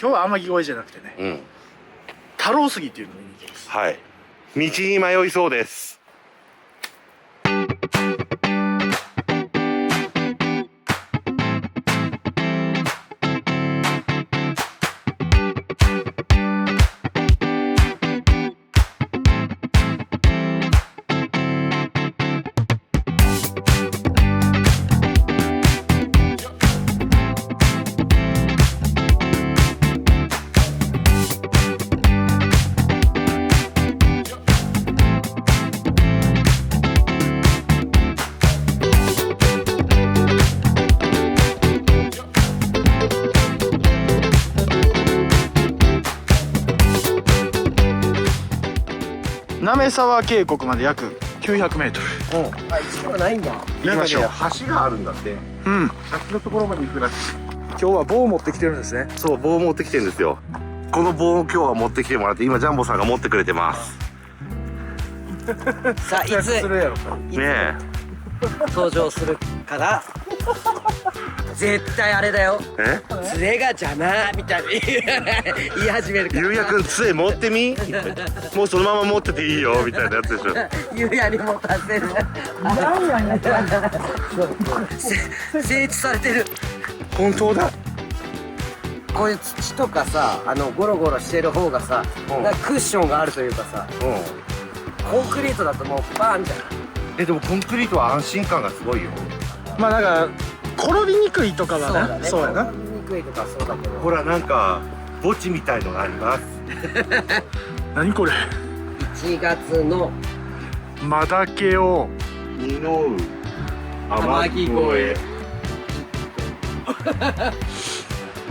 今日は天城越えじゃなくてね、うん。太郎杉っていうのを見に行きます。はい。道に迷いそうです。滑沢渓谷まで約900メートル。あ、一応ないんだ。なんかね、行きましょう。橋があるんだって。うん。先のところまで行くらしい。今日は棒を持ってきてるんですね。そう、棒を持ってきてるんですよ。この棒を今日は持ってきてもらって、今ジャンボさんが持ってくれてます。さあ、いつするやろか。ね登場するかな。絶対あれだよ。え。杖が邪魔みたいに言い始めるから。ゆうやくん杖持ってみ。もうそのまま持ってていいよみたいなやつでしょ。ゆうやに持たせる。整地されてる。本当だ。こういう土とかさ、ゴロゴロしてる方がさ、うんなんかクッションがあるというかさ、うん。コンクリートだともうバーンじゃん。でもコンクリートは安心感がすごいよ。まあなんか転びにくいとかはね。そうだね。そうやな。転びにくいとかそうだけど。ほらなんか墓地みたいのがあります。何これ。 1月のマダケを二のう天城越え。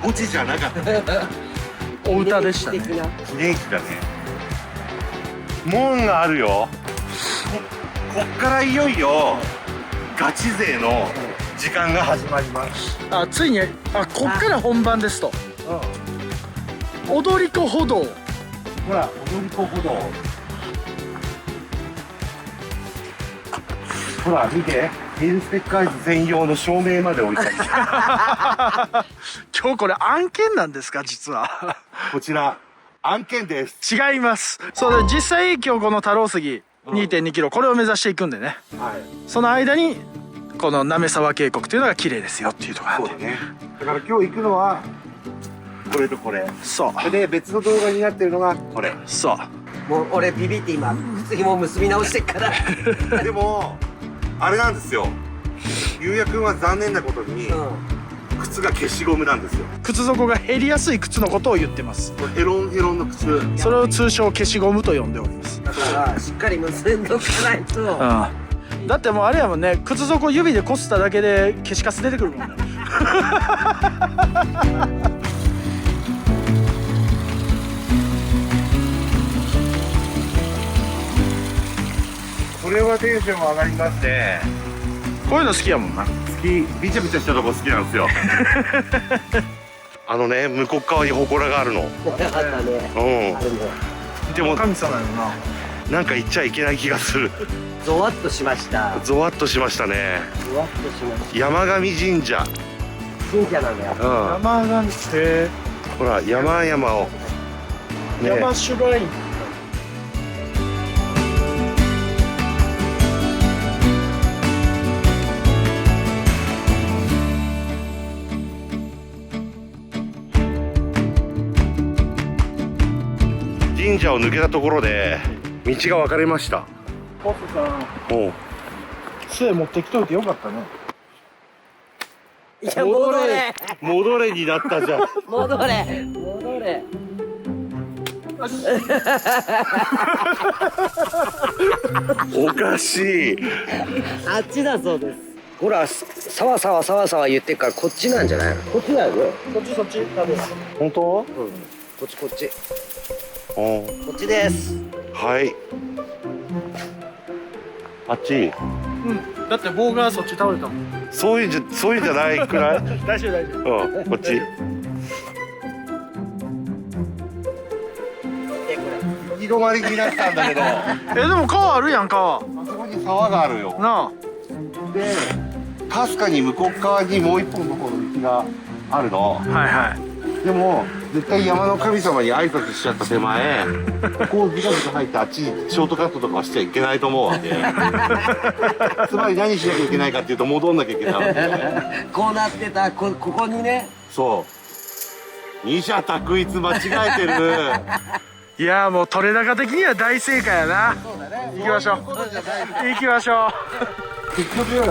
墓地じゃなかった。お歌でしたね。記念的な記念碑だね。門があるよ。こっからいよいよガチ勢の時間が始まります。あ、ついにこっから本番ですと。踊り子歩道。ほら踊り子歩道。ほら見て、ヒルスペッカーズ専用の照明まで置いてある。今日これ案件なんですか、実は。こちら案件です。違います。そうで、実際今日この太郎杉 2.2 キロ、これを目指していくんでね。はい。その間にこの滑沢渓谷というのが綺麗ですよっていうところなんで。そうだね。だから今日行くのはこれとこれ。そうで別の動画になってるのがこれ。そうもう俺ビビって今靴ひも結び直してっからでもあれなんですよ。ゆうやくんは残念なことに、靴が消しゴムなんですよ。靴底が減りやすい靴のことを言ってます。ヘロンヘロンの靴。それを通称消しゴムと呼んでおります。だからしっかり結んどかないと。だってもうあれやもんね、靴底指でこすっただけで消しカス出てくるもんね。これはテンション上がりますね。こういうの好きやもんな。好き。ビチャビチャしたとこ好きなんですよ。あのね、向こう側に祠があるの。あったね。うん。でも神様やろな。なんか言っちゃいけない気がする。ゾワッとしました。ゾワッとしましたね。ゾワッとしました。山上神社。神社なんだよ。山がほら山々を。ね。山シュライン。神社を抜けたところで道が分かれました。ボスさん、おう。杖持ってきといてよかったね。いや戻れ。戻れになったじゃん。戻れ。戻れ。おかしい。あっちだそうです。ほら、さわさわさわさわ言ってっからこっちなんじゃないの？こっちだよね。そっちそっち。多分。本当？こっちこっち。おう。こっちです。はい。あっち。うん。だって棒がそっち倒れたもん。そういうんじゃないくらい。大丈夫大丈夫。うん、こっち。で、これ。行き止まりになったんだけど。あでも川あるやん、川。そこに沢があるよ。なで、かすかに向こう側にもう一本の方の道があるの。あ。はいはい。でも絶対山の神様に挨拶しちゃった手前、こうズカズカ入ってあっちにショートカットとかはしちゃいけないと思うわけ。つまり何しなきゃいけないかっていうと戻んなきゃいけないわけ。こうなってた、ここにね。そう。二者択一間違えてる。いやもう取れ高的には大正解やな。行きましょう。行きましょう。結局、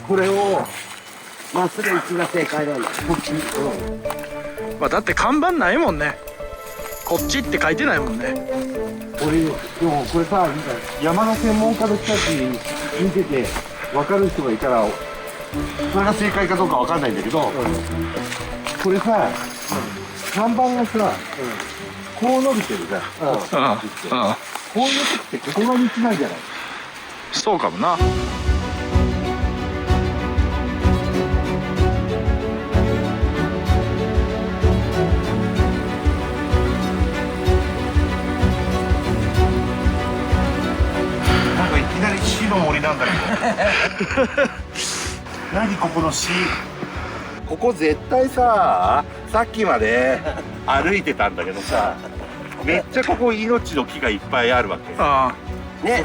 これをまっすぐ行くが正解なんだ。こっち。まあだって看板ないもんね。こっちって書いてないもんね。俺、でもこれさ、山の専門家の人たち見てて分かる人がいたら、それが正解かどうか分かんないんだけど、これさ、看板がさ、こう伸びてるじゃん。こういう時ってここが道なんじゃない？そうかもな。なんかいきなり死の森なんだけど。何ここの死？ここ絶対さ、さっきまで歩いてたんだけどさ、めっちゃここ命の木がいっぱいあるわけ。あね。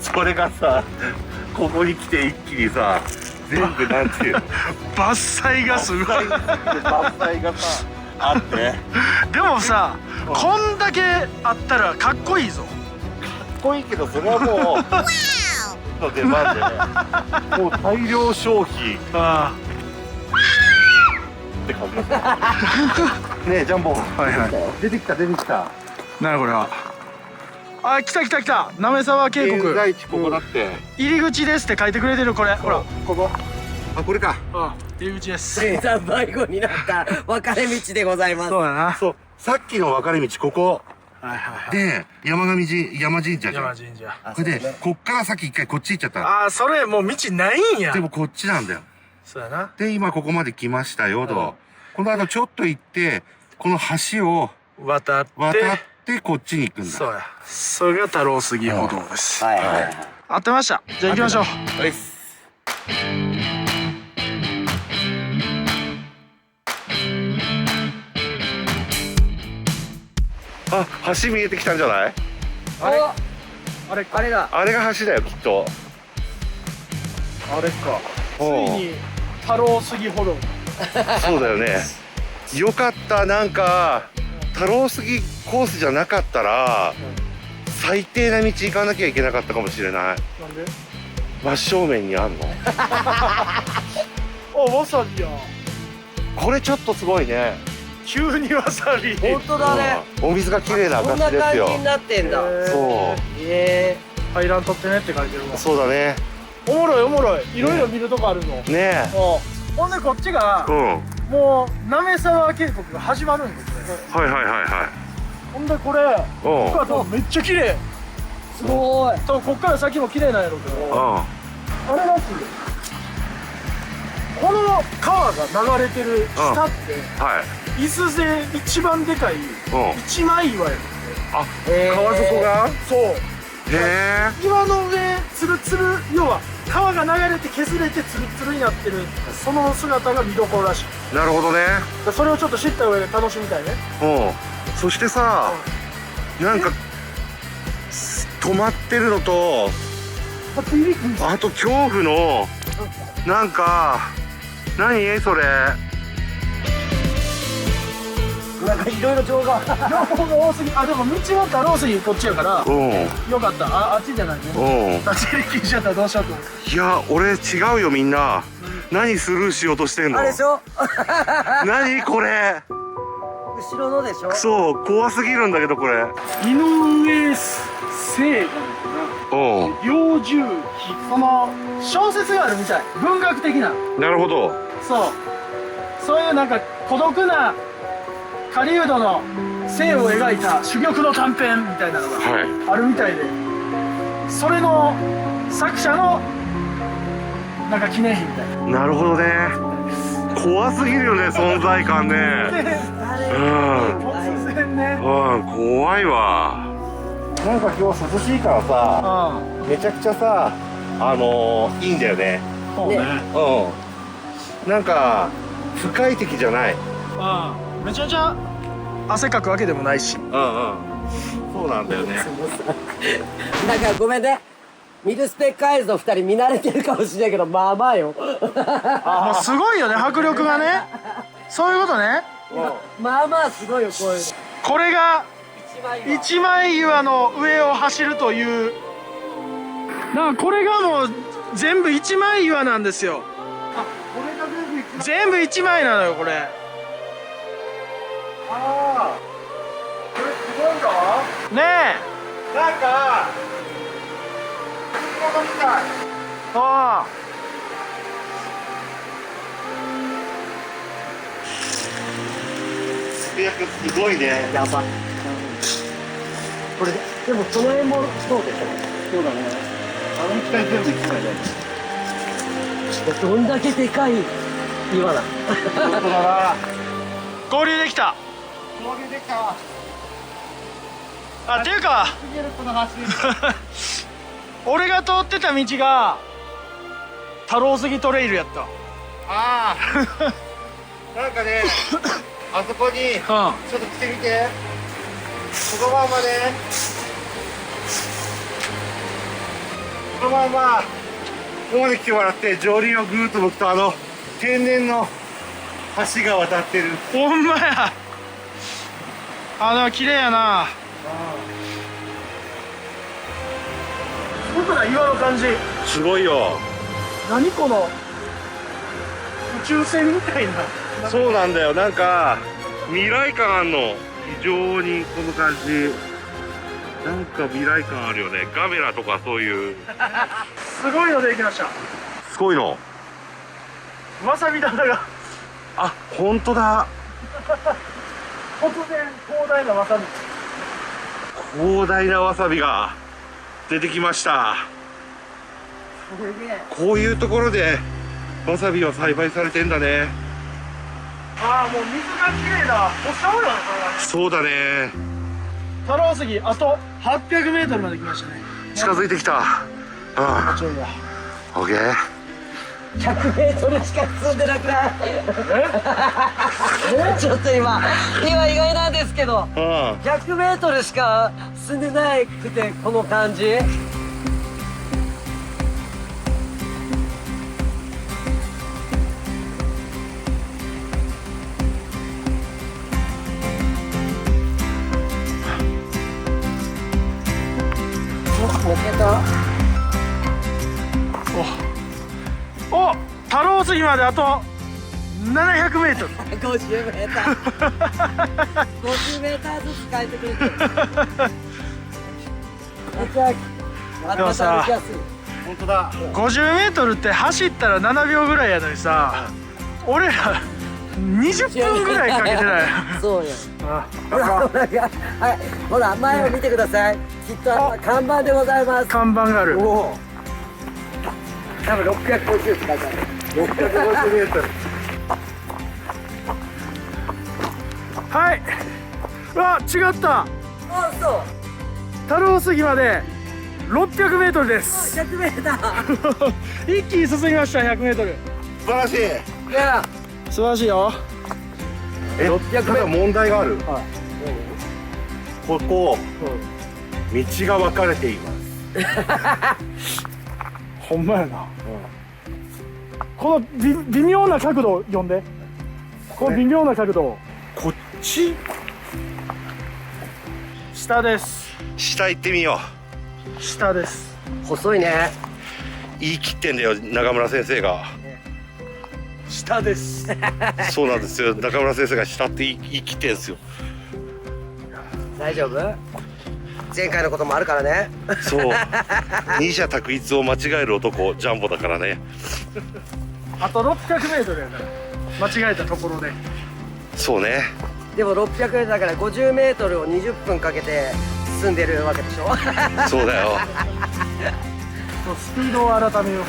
それがさ、ここに来て一気にさ、全部なんていうの、伐採がすごい。伐採がさ、あって。でもさ、こんだけあったらかっこいいぞ。かっこいいけど、それはもう、の出番でね、もう大量消費っあて感じだった。ねえ、ジャンボ。はいはい。出てきた、出てきた。なにこれは。あ、来た来た来た。滑沢渓谷。現在地ここだって。入り口ですって書いてくれてるこれ。ほら、ここ。あ、これか。入り口です。生産迷子になった分かれ道でございます。そうだな。そう、さっきの分かれ道、ここ。はいはい。で、山神神、山神社じゃん。山神社。これで、こっからさっき一回こっち行っちゃった。ああ、それもう道ないんや。でもこっちなんだよ。そうやな。で、今ここまで来ましたよと。この後ちょっと行って、この橋を渡って渡ってこっちに行くんだ。そうや。それが太郎杉歩道です。はいはいはい。合ってました。じゃあ行きましょう。はいっす。あ、橋見えてきたんじゃない？あれああれあれだ。あれが橋だよ、きっと。あれか。つおういに太郎杉歩道。そうだよね。よかった、なんか、太郎杉コースじゃなかったら、最低な道行かなきゃいけなかったかもしれない。なんで？真正面にあんの。あ、わさびや。これちょっとすごいね。急にわさび。本当だね。お水が綺麗なこんな証ですよ。感じになってんだ。そ階段取ってねって書いてるわう。。そうだね。おもろいおもろい。いろいろ見るとこあるの。ねえ。ほんでこっちがうん。はいもう滑沢渓谷が始まるんですね。はいはいはほんでこれ、い。ここはめっちゃ綺麗。すごい。多分こっから先も綺麗なんやろうけど。あれらしい。この川が流れてる下って、はい。伊豆で一番でかい一枚岩やねん。あ、川底が。そう。へ岩の上ツルツル、要は川が流れて削れてツルツルになってるその姿が見どころらしい。え。なるほどね。それをちょっと知った上で楽しみたいね。うん。そしてさ、なんか止まってるのと、あと恐怖のなんか何それ。なんかいろいろ情報が。情報が多すぎ。あ、でも道は太郎杉こっちやからうんよかった。あっちじゃないね。うん。立ち入り禁止やったらどうしようと思って。いや、俺違うよみんな。何スルーしようとしてんの？あれでしょ。何これ。後ろのでしょ。そう怖すぎるんだけどこれ。井上聖う猟銃記、その小説があるみたい。文学的な。ん。なるほど。そういうなんか孤独な狩人の生を描いた珠玉の短編みたいなのがはあるみたいで、それの作者のなんか記念碑みたいな。い。なるほどね。怖すぎるよね存在感ね。突然ね。うん怖いわ。なんか今日涼しいからさ、めちゃくちゃさいいんだよね。そうね。うん。なんか不快適じゃない。めちゃめちゃ汗かくわけでもないし。うんうん。そうなんだよね。なんかごめんね。ミルスペックアイズの2人見慣れてるかもしれないけど、まあまあよ。もうすごいよね、迫力がね。そういうことね。まあまあすごいよ、こういうこれがの。一枚岩の上を走るという。だからこれがもう全部一枚岩なんですよ。あ、これが全部一枚なのよ、これ。ああ。これすごいぞ。ねえ。なんか。みたい。ああ。すごいね。やば。これでもその辺もそうでしそうだね。あの一回全部一枚だよ。ょ。どんだけでかい岩だ。本当だな。合流できた。合流できた。あ、っていうか、すげえこの橋。俺が通ってた道が太郎杉トレイルやった。ああ。なんかね、あそこにちょっと来てみて。このままね。このまま。ここまで来てもらって上流をぐーっと向くと天然の橋が渡ってる。ほんまや。綺麗やな。すごくない？岩の感じ。すごいよ。何この宇宙船みたいな。そうなんだよ。なんか未来感あんの。非常にこの感じ。なんか未来感あるよね。ガメラとかそういう。すごいのできました。すごいの。わさび棚があ、本当だ。突然広大なわさび。広大なわさびが出てきました。こういうところでわさびは栽培されてんだね。ああ、もう水が綺麗だ。おっしゃるよね、これは。そうだね。太郎杉あと800メートルまで来ましたね。近づいてきた。ちょいだ。オッケー。100メートルしか進んでなくない？ちょっと今意外なんですけど、100メートルしか進んでなくてこの感じ。お、太郎杉まであと700メートル。50メーター。50メーターずつ変えてくれてる。めっちゃでもさ、本当だ。50メートルって走ったら7秒ぐらいやのにさ、俺ら20分ぐらいかけてない。そうや。あほら、はい、ほら前を見てください。きっと看板でございます。看板がある。おお。多分650って書いてある。650メートル。はい。うわ、違った。あ、そう。太郎杉まで600メートルです。100メーター。一気に進みました。100メートル。素晴らしい。いや、素晴らしいよ。ただ問題がある。ここ、道が分かれています。ほんまやな。この微妙な角度を読んで。この微妙な角度を。こっち下です。下行ってみよ下です。細いね。う。言い切ってんだよ、中村先生が。下です。そうなんですよ。中村先生が下って言い切ってんですよ。大丈夫？前回のこともあるからね。そう。二者択一を間違える男、ジャンボだからね。あと600メートルやから間違えたところで。そうね。でも600だから50メートルを20分かけて進んでるわけでしょ。そうだよ。そう、スピードを改めよう。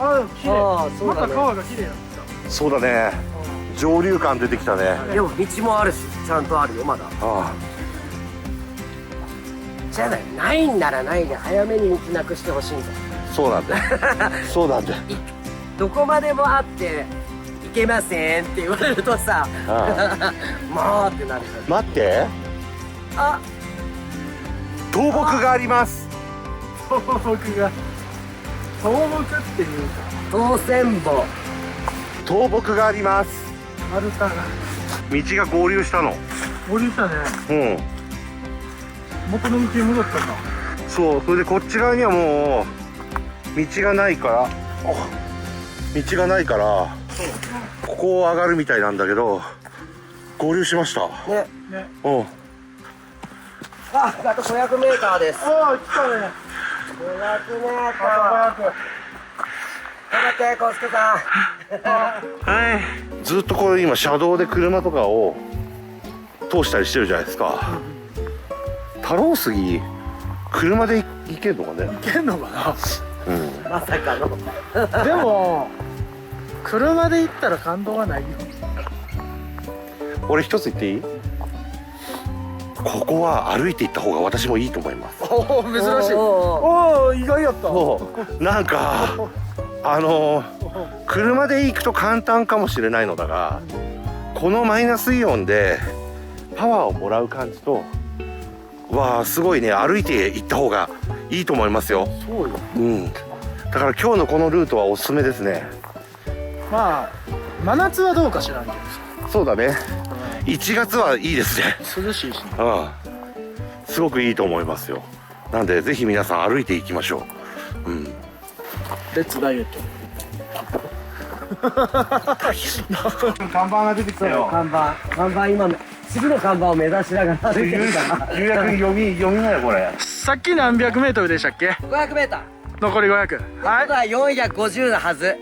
あ、でも綺麗。ああ、そうだね。また川が綺麗になってきそうだね。上流感出てきたね。でも道もあるし、ちゃんとあるよまだ。あじゃない、ないんならないで早めに道なくしてほしいんだ。あ、そうなんだよ。そうなんだよ。どこまでもあってけませんって言われるとさ、もうってなる。待って、あ、倒木があります。倒木が倒木っていうか当選簿。倒木があります。丸太が道が合流したの。降りたね。うん、元の道に戻ったか。そう。それでこっち側にはもう道がないから、道がないからここを上がるみたいなんだけど、合流しました。ね。ね。うん。あと500メーターです。ああ来たね。500メーター。あと500。頑張って、コウスケさん。はい。ずっとこれ今車道で車とかを通したりしてるじゃないですか。太郎杉車で行けるのかね。いけんのかな。うん。まさかの。でも車で行ったら感動はないよ。俺一つ言っていい？ここは歩いて行った方が私もいいと思います。おお珍しい。おおお意外やった。そうなんか車で行くと簡単かもしれないのだが、このマイナスイオンでパワーをもらう感じと、わあすごいね、歩いて行った方がいいと思いますよ。そうよ。うん。だから今日のこのルートはおすすめですね。まあ真夏はどうか知らんけどさ。そうだね。1月はいいですね。涼しいしね。うん。すごくいいと思いますよ。なんでぜひ皆さん歩いていきましょう。うん。レッツダイエット。看板が出てきたよ。看板今次の看板を目指しながら歩いてるから。有役読みなよこれ。さっき何百メートルでしたっけ。500メーター。残り500。はい。は450のはず。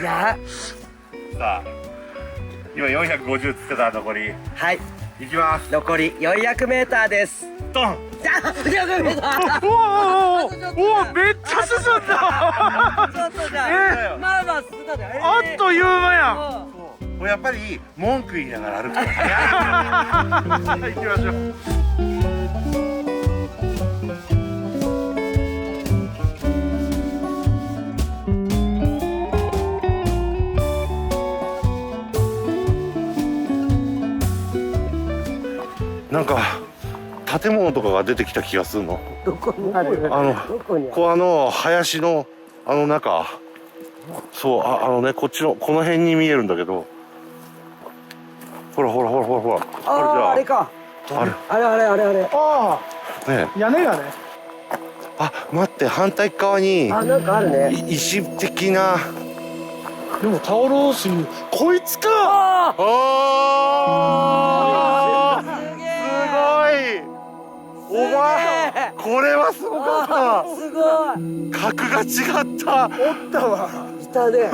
いや、さあ今450つってた。残りはい、いきます。残り400メーターです。ドン。400メーター。おおおおめっちゃ進んだ。ちょっとじゃあ、まあまあ進んだね。あっという間やん。もうやっぱり文句言いながら歩くと行きましょう。なんか建物とかが出てきた気がするの。どこにある？どこにある？こう林の中、そうね、こっちのこの辺に見えるんだけど、ほらあれか。あれあね。あ屋根がね。あ、待って、反対側になんかあるね。石的な。でもタオルスにこいつか。ああー、すげえ。すごい。お前、これはすごかっすごい。た。格が違った。おったわ。いたね。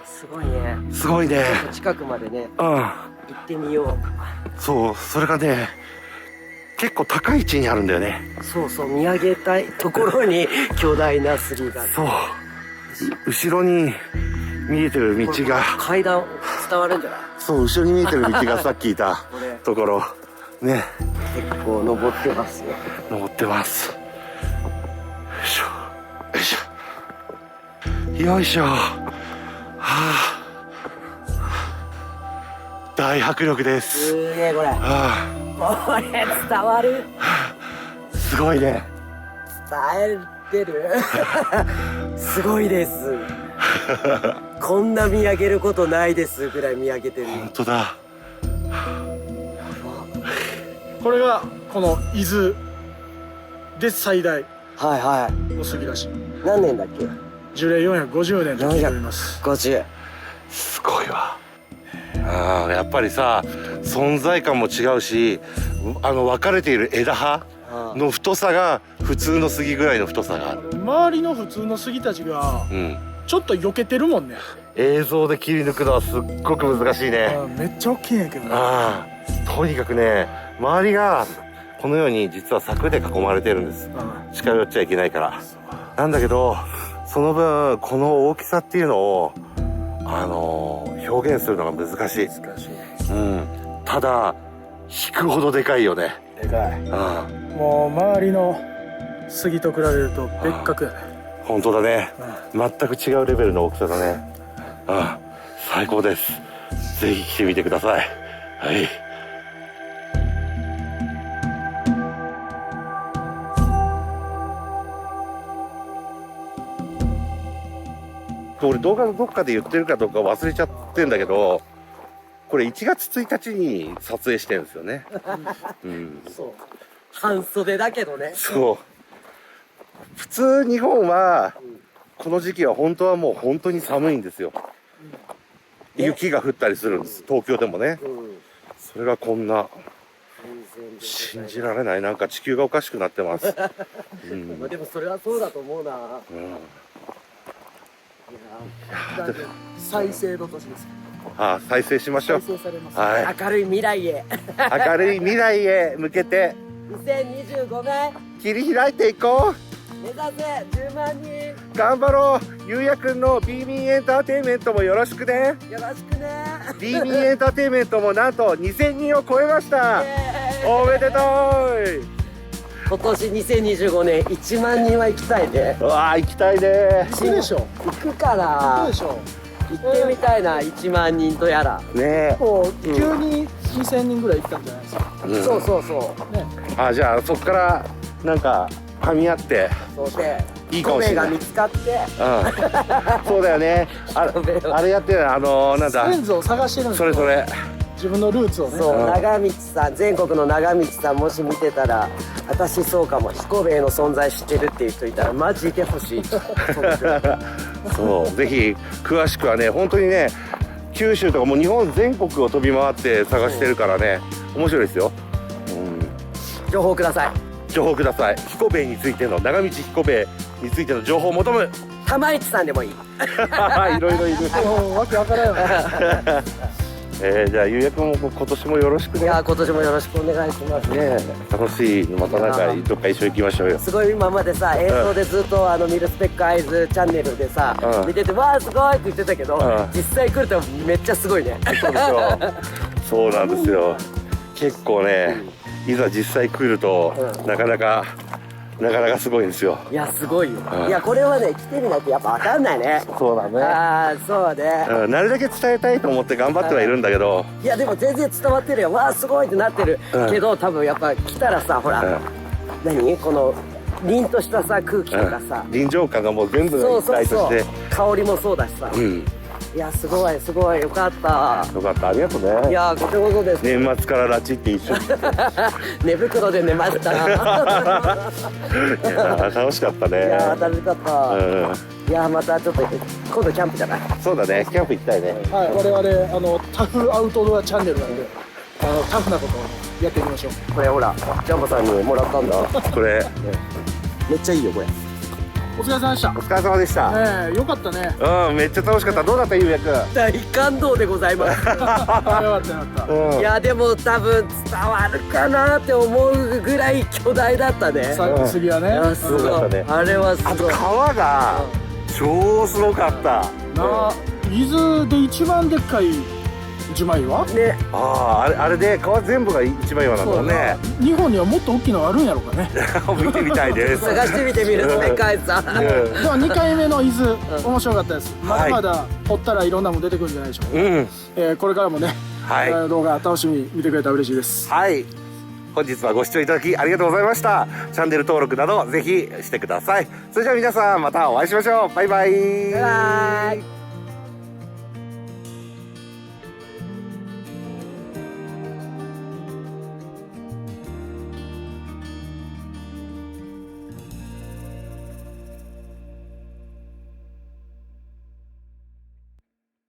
すごいね。すごいね。近くまでね、うん。行ってみよそう、それがね、結構高い位置にあるんだよね。う。そうそう、見上げたいところに巨大な杉が。そう。後ろに見えてる道が、階段伝わるんじゃない？そう、後ろに見えてる道がさっきいたこれところ、ね、結構登ってますよ。登ってます。よいしょ。よいしょ。はあ。大迫力です。すげえこれ。はこれ伝わる？あ。すごいね。伝えてる？すごいです。こんな見上げることないですぐらい見上げてる。本当だ。これがこの伊豆で最大はいはの杉らしい。い。何年だっけ？樹齢450年と聞いております。50。すごいわ。ああ、やっぱりさ、存在感も違うし、分かれている枝葉の太さが普通の杉ぐらいの太さがある。周りの普通の杉たちがうん。ちょっと避けてるもんね。映像で切り抜くのはすっごく難しいね。めっちゃ大きいんやけどね。ああ、とにかくね、周りがこのように実は柵で囲まれてるんです。近寄っちゃいけないから。なんだけど、その分この大きさっていうのを表現するのが難しい。難しい。うん。ただ引くほどでかいよね。でかい。うん。もう周りの杉と比べると別格やね。本当だね。全く違うレベルの大きさだね。うん。最高です。ぜひ来てみてください。はい。俺動画のどっかで言ってるかどうか忘れちゃってんだけど、これ1月1日に撮影してるんですよね。うん。そう。半袖だけどね。そう。普通日本は、この時期は本当はもう本当に寒いんですよ。雪が降ったりするんです。東京でもね。それがこんな、信じられない。なんか地球がおかしくなってます。うん、でもそれはそうだと思うな。再生の年です。ああ、再生しましょう。再生されます。はい。明るい未来へ。明るい未来へ向けて2025年切り開いていこ目指せ10万人。う。頑張ろう。ゆうやくんの B ミンエンターテインメントもよろしくね。よろしくね。 B ミンエンターテインメントもなんと2000人を超えました。おめでとう。今年2025年1万人は行きたいね。うわあ、行きたいね。行くでしょ。行くか行な。くでしょ。行ってみたいな、1万人とやら。ねもう急に2000人ぐらい行ったんじゃないですか。え、うん、そうそうそう。ね。あ、じゃあそっからなんか噛み合ってそうで、いいかもしれない。が見つかって。うん、そうだよね。あれやってるなんだ。先祖を探してるんですよ。それそれ。自分のルーツをね。そう、長道さん、全国の長道さんもし見てたら、私そうかも、彦兵衛の存在知ってるっていう人いたらマジいてほしい。そう、ぜひ詳しくはね、本当にね、九州とかもう日本全国を飛び回って探してるからね、面白いですよ。うん、情報ください。情報ください。彦兵衛についての、長道彦兵衛についての情報を求む。玉市さんでもいい。いろいろいる。もうわけわからんよね。じゃあゆうやくんも今年もよろしくね。いや、今年もよろしくお願いします。ね、楽しい。またなんかどっか一緒に行きましょうよ。すごい今までさ、映像でずっとミルスペックアイズチャンネルでさ、うん、見ててわーすごいって言ってたけど、ん、実際来るとめっちゃすごいね。そうでしょ。そうなんですよ。結構ね、いざ実際来ると、なかなかすごいんですよ。いや、すごいよ。いや、これはね、来てみないとやっぱ分かんないね。そうだね。ああ、そうね。なるだけ伝えたいと思って頑張ってはいるんだけど。いや、でも全然伝わってるよ。わあ、すごいってなってる。けど、多分やっぱ来たらさ、ほら、何この、凛としたさ、空気とかさ。臨場感がもう全部の一体として。香りもそうだしさ。いや、すごい、すごい、よかった。よかった、ありがとうね。いや、こちらこそです。年末から拉致って一緒に。寝袋で寝ました。いや、楽しかったね。いや、楽しかった。いや、またちょっと、今度キャンプじゃない。そうだね、キャンプ行きたいね。はい、我々タフアウトドアチャンネルなんで、タフなことをやっていきましょう。これほら、ジャンボさんにもらったんだ。これ、めっちゃいいよ、これ。お疲れ様でした。お疲れ様でした。よかったね。うん、めっちゃ楽しかった。どうだった、ゆうやくん。大感動でございます。よかったよかった。いや、でも多分伝わるかなって思うぐらい巨大だったね。次はね。すごい。あれはすごい。あと川が超すごかった。伊豆で一番でっかい一枚岩ね。あれで川全部が一枚岩なんだもんね。日本にはもっと大きいのあるんやろうかね。見てみたいです。探してみてみるね、カイさん。では2回目の伊豆面白かったです。まだまだ掘ったらいろんなもん出てくるんじゃないでしょうか。これからもね、動画楽しみに見てくれたら嬉しいです。はい。本日はご視聴いただきありがとうございました。チャンネル登録などぜひしてください。それじゃあ皆さんまたお会いしましょう。バイバイ。バイバイ。